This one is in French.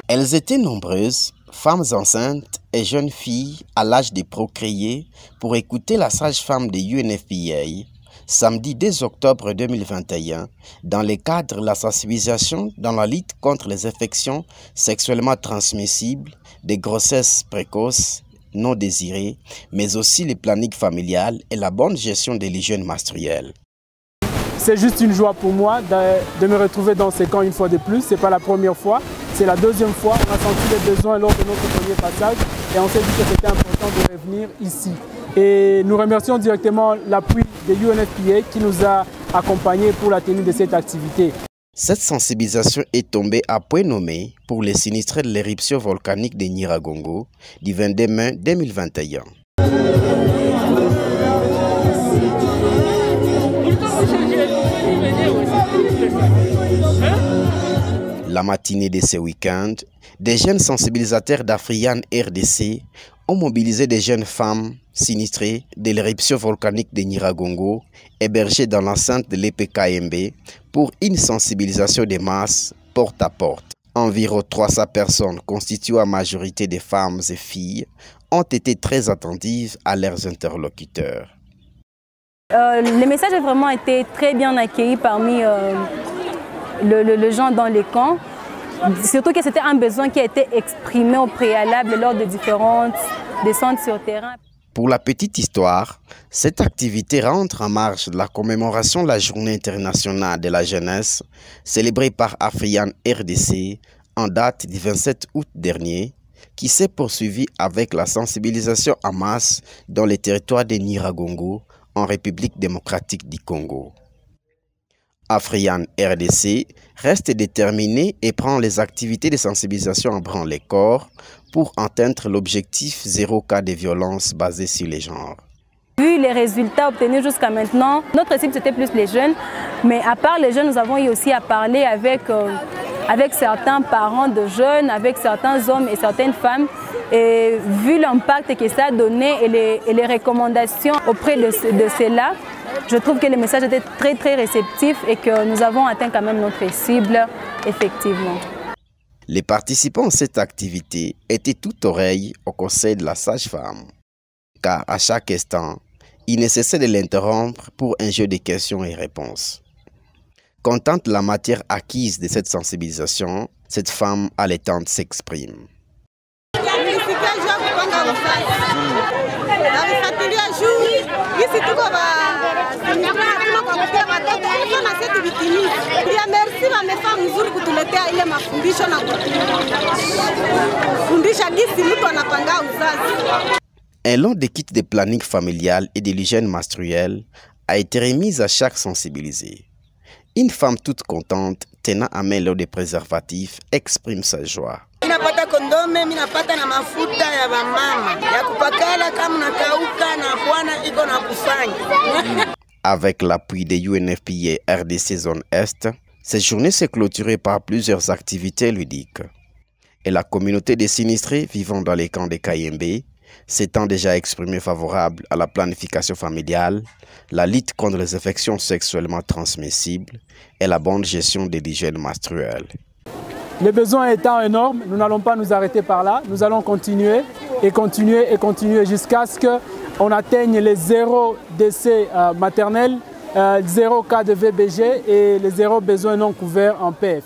Elles étaient nombreuses, femmes enceintes et jeunes filles à l'âge de procréer, pour écouter la sage-femme de UNFPA samedi 2 octobre 2021 dans le cadre de la sensibilisation dans la lutte contre les infections sexuellement transmissibles, des grossesses précoces non désirées, mais aussi le planning familial et la bonne gestion de l'hygiène menstruelle. C'est juste une joie pour moi de me retrouver dans ces camps une fois de plus. Ce n'est pas la première fois, c'est la deuxième fois. On a senti les besoins lors de notre premier passage et on s'est dit que c'était important de revenir ici. Et nous remercions directement l'appui de UNFPA qui nous a accompagnés pour la tenue de cette activité. Cette sensibilisation est tombée à point nommé pour les sinistrés de l'éruption volcanique de Nyiragongo du 22 mai 2021. La matinée de ce week-end, des jeunes sensibilisateurs d'Afrian RDC ont mobilisé des jeunes femmes sinistrées de l'éruption volcanique de Nyiragongo, hébergées dans l'enceinte de l'EPKMB, pour une sensibilisation de masse porte à porte. Environ 300 personnes, constituées en majorité de femmes et filles, ont été très attentives à leurs interlocuteurs. Le message a vraiment été très bien accueilli parmi les gens dans les camps. Surtout que c'était un besoin qui a été exprimé au préalable lors de différentes descentes sur terrain. Pour la petite histoire, cette activité rentre en marge de la commémoration de la Journée internationale de la jeunesse, célébrée par Afrian RDC en date du 27 août dernier, qui s'est poursuivie avec la sensibilisation en masse dans les territoires de Nyiragongo, en République démocratique du Congo. Afrian RDC reste déterminé et prend les activités de sensibilisation en branle-corps pour atteindre l'objectif 0 cas de violence basé sur les genres. Vu les résultats obtenus jusqu'à maintenant, notre cible c'était plus les jeunes, mais à part les jeunes, nous avons eu aussi à parler avec certains parents de jeunes, avec certains hommes et certaines femmes. Et vu l'impact que ça a donné et les recommandations auprès de ceux-là, je trouve que le message était très très réceptif et que nous avons atteint quand même notre cible, effectivement. Les participants à cette activité étaient tout oreilles au conseil de la sage-femme, car à chaque instant, il ne cessait de l'interrompre pour un jeu de questions et réponses. Contente de la matière acquise de cette sensibilisation, cette femme allaitante s'exprime. Un lot de kits de planning familial et de l'hygiène menstruelle a été remis à chaque sensibilisé. Une femme toute contente, tenant à main l'eau de préservatifs, exprime sa joie. Avec l'appui de UNFPA RDC Zone Est, cette journée s'est clôturée par plusieurs activités ludiques. Et la communauté des sinistrés vivant dans les camps de KMB s'étant déjà exprimée favorable à la planification familiale, la lutte contre les infections sexuellement transmissibles et la bonne gestion de l'hygiène menstruelle. Les besoins étant énormes, nous n'allons pas nous arrêter par là. Nous allons continuer et continuer et continuer jusqu'à ce qu'on atteigne les 0 décès maternels, 0 cas de VBG et les 0 besoins non couverts en PF.